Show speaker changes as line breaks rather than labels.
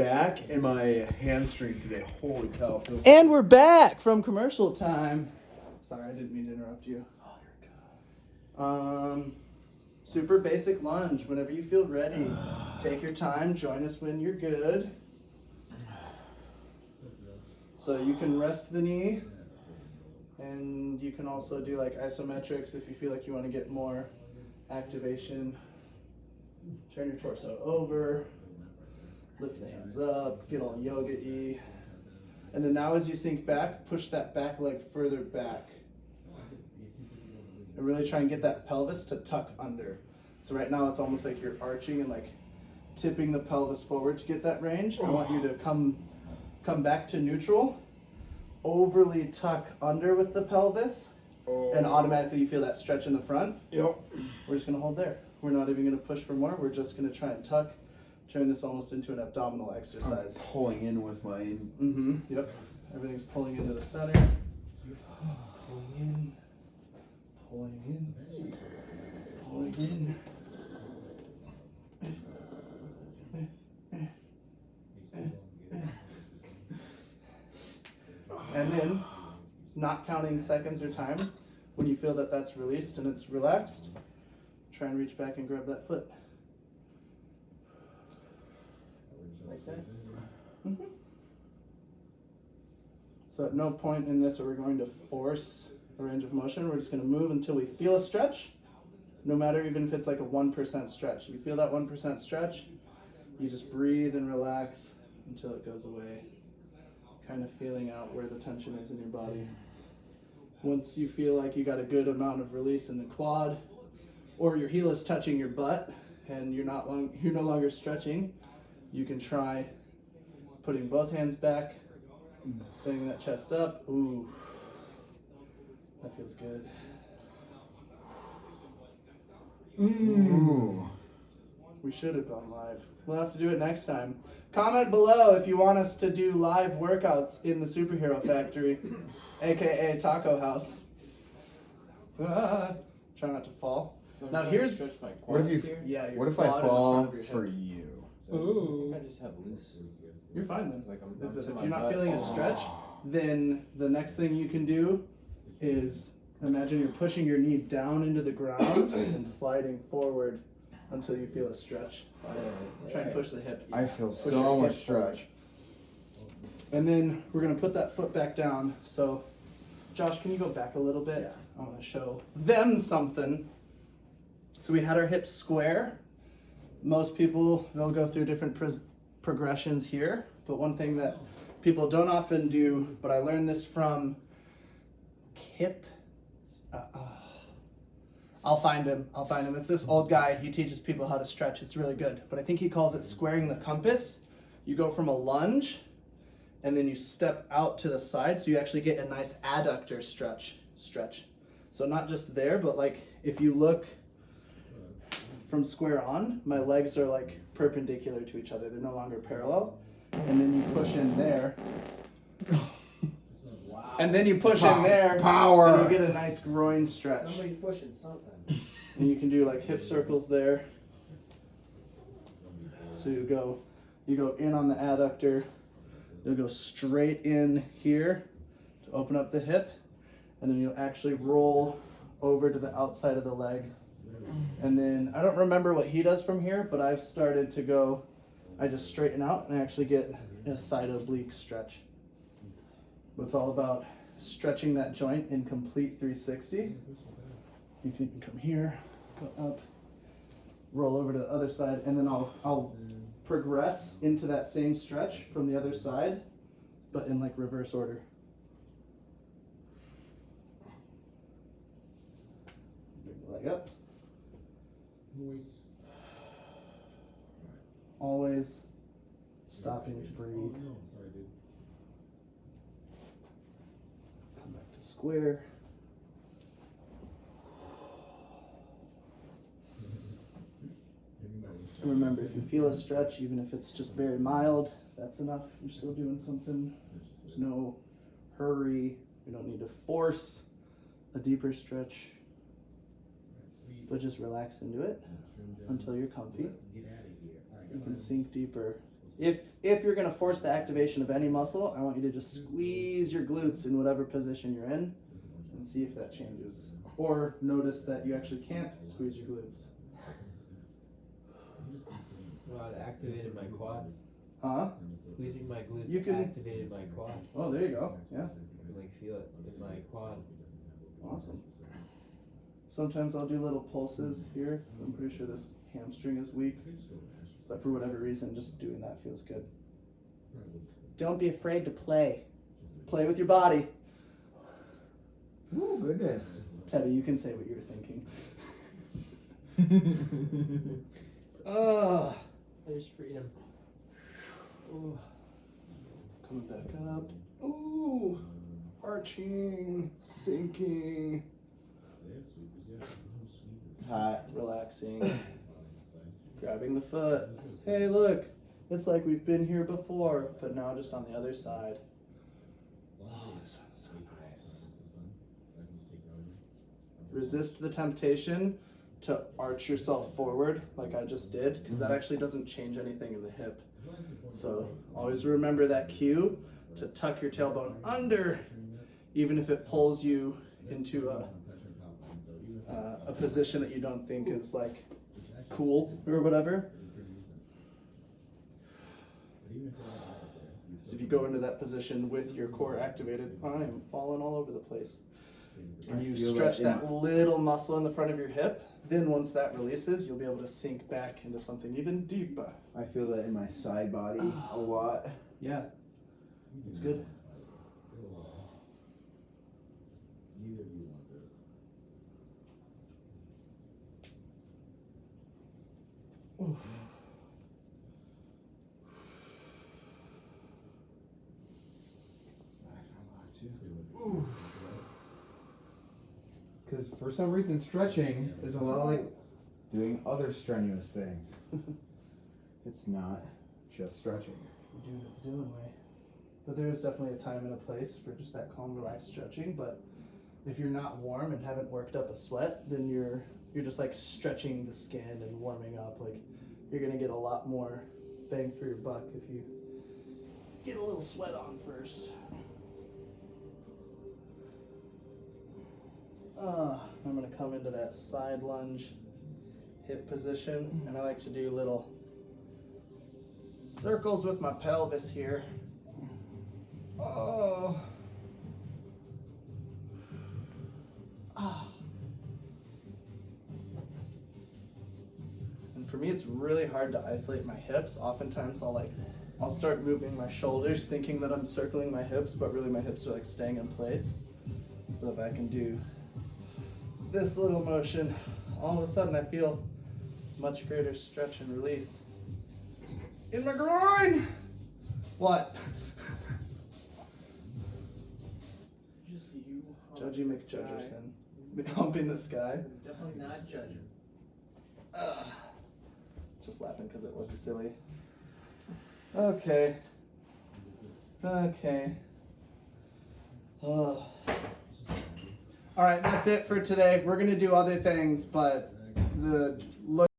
back and my hamstrings today. Holy cow.
And we're back from commercial time. Sorry, I didn't mean to interrupt you. Super basic lunge. Whenever you feel ready, take your time. Join us when you're good. So you can rest the knee, and you can also do like isometrics if you feel like you want to get more activation. Turn your torso over, lift the hands up, get all yoga-y. And then now as you sink back, push that back leg further back. And really try and get that pelvis to tuck under. So right now it's almost like you're arching and like tipping the pelvis forward to get that range. I want you to come back to neutral, overly tuck under with the pelvis, and automatically you feel that stretch in the front.
Yep.
We're just gonna hold there. We're not even gonna push for more. We're just gonna try and tuck, turn this almost into an abdominal exercise.
I'm pulling in with my...
Yep. Everything's pulling into the center. Pulling in, pulling in, pulling in. And then, not counting seconds or time, when you feel that that's released and it's relaxed, try and reach back and grab that foot. Like that. So at no point in this are we going to force a range of motion. We're just going to move until we feel a stretch, no matter even if it's like a 1% stretch. If you feel that 1% stretch, you just breathe and relax until it goes away. Kind of feeling out where the tension is in your body. Once you feel like you got a good amount of release in the quad, or your heel is touching your butt and you're no longer stretching, you can try putting both hands back, swinging that chest up. Ooh, that feels good.
Ooh.
We should have gone live. We'll have to do it next time. Comment below if you want us to do live workouts in the Superhero Factory, aka Taco House. Try not to fall.
So
Now here's
What if
here?
your
What if I
quad in the front
fall
of your hip.
for you?
So I think I just have loose.
You're fine then.
It's like I'm
If
to my
you're not
butt.
feeling a stretch, then the next thing you can do is imagine you're pushing your knee down into the ground and sliding forward until you feel a stretch. Try and push the hip.
I feel
Push
so
your
much
hip forward.
stretch.
And then we're gonna put that foot back down. So, Josh, can you go back a little bit?
Yeah.
I want to show them something. So we had our hips square. Most people, they'll go through different progressions here. But one thing that people don't often do, but I learned this from Kip. I'll find him. It's this old guy. He teaches people how to stretch. It's really good. But I think he calls it squaring the compass. You go from a lunge, and then you step out to the side, so you actually get a nice adductor stretch. So not just there, but like if you look from square on, my legs are like perpendicular to each other. They're no longer parallel. And then you push in there.
Wow.
And then you push in there.
Power.
And you get a nice groin stretch.
Somebody's pushing something.
And you can do like hip circles there. So you go in on the adductor. You'll go straight in here to open up the hip, and then you'll actually roll over to the outside of the leg. And then I don't remember what he does from here, but I've started to go, I just straighten out and I actually get a side oblique stretch. But it's all about stretching that joint in complete 360. You can come here, go up, roll over to the other side, and then I'll progress into that same stretch from the other side, but in like reverse order. Bring the leg up. Always stopping to breathe. Come back to square. Remember, if you feel a stretch, even if it's just very mild, that's enough. You're still doing something. There's no hurry. You don't need to force a deeper stretch, but just relax into it until you're comfy. You can sink deeper If you're gonna force the activation of any muscle, I want you to just squeeze your glutes in whatever position you're in and see if that changes. Or notice that you actually can't squeeze your glutes.
So it activated my quad.
Huh?
Squeezing my glutes
You can-
activated my quad.
Oh, there you go. Yeah.
I can like feel it in my quad.
Awesome. Sometimes I'll do little pulses here, because I'm pretty sure this hamstring is weak. But for whatever reason, just doing that feels good. Don't be afraid to play. Play with your body.
Oh, goodness.
Teddy, you can say what you were thinking. Ugh.
There's freedom.
Ooh. Coming back up. Ooh. Arching. Sinking.
Hot.
Relaxing. Grabbing the foot. Hey, look. It's like we've been here before, but now just on the other side. Oh, this one's so nice. Resist the temptation to arch yourself forward like I just did, because that actually doesn't change anything in the hip. So always remember that cue to tuck your tailbone under, even if it pulls you into a position that you don't think is like cool or whatever. So if you go into that position with your core activated, I am falling all over the place. And you stretch that little muscle in the front of your hip. Then once that releases, you'll be able to sink back into something even deeper.
I feel that in my side body a lot.
Yeah, it's good. Oof.
Because for some reason, stretching is a lot like doing other strenuous things. It's not just stretching.
We're doing it the Dylan way. But there is definitely a time and a place for just that calm, relaxed stretching. But if you're not warm and haven't worked up a sweat, then you're just like stretching the skin and warming up. Like you're gonna get a lot more bang for your buck if you get a little sweat on first. I'm gonna come into that side lunge hip position, and I like to do little circles with my pelvis here. Oh. Ah. And for me, it's really hard to isolate my hips. Oftentimes I'll start moving my shoulders thinking that I'm circling my hips, but really my hips are like staying in place. So if I can do this little motion, all of a sudden I feel much greater stretch and release in my groin. What?
Just you.
Judgy McJudgerson. Humping the sky.
Definitely not judging.
Just laughing because it looks silly. Okay. All right, that's it for today. We're gonna do other things, but the look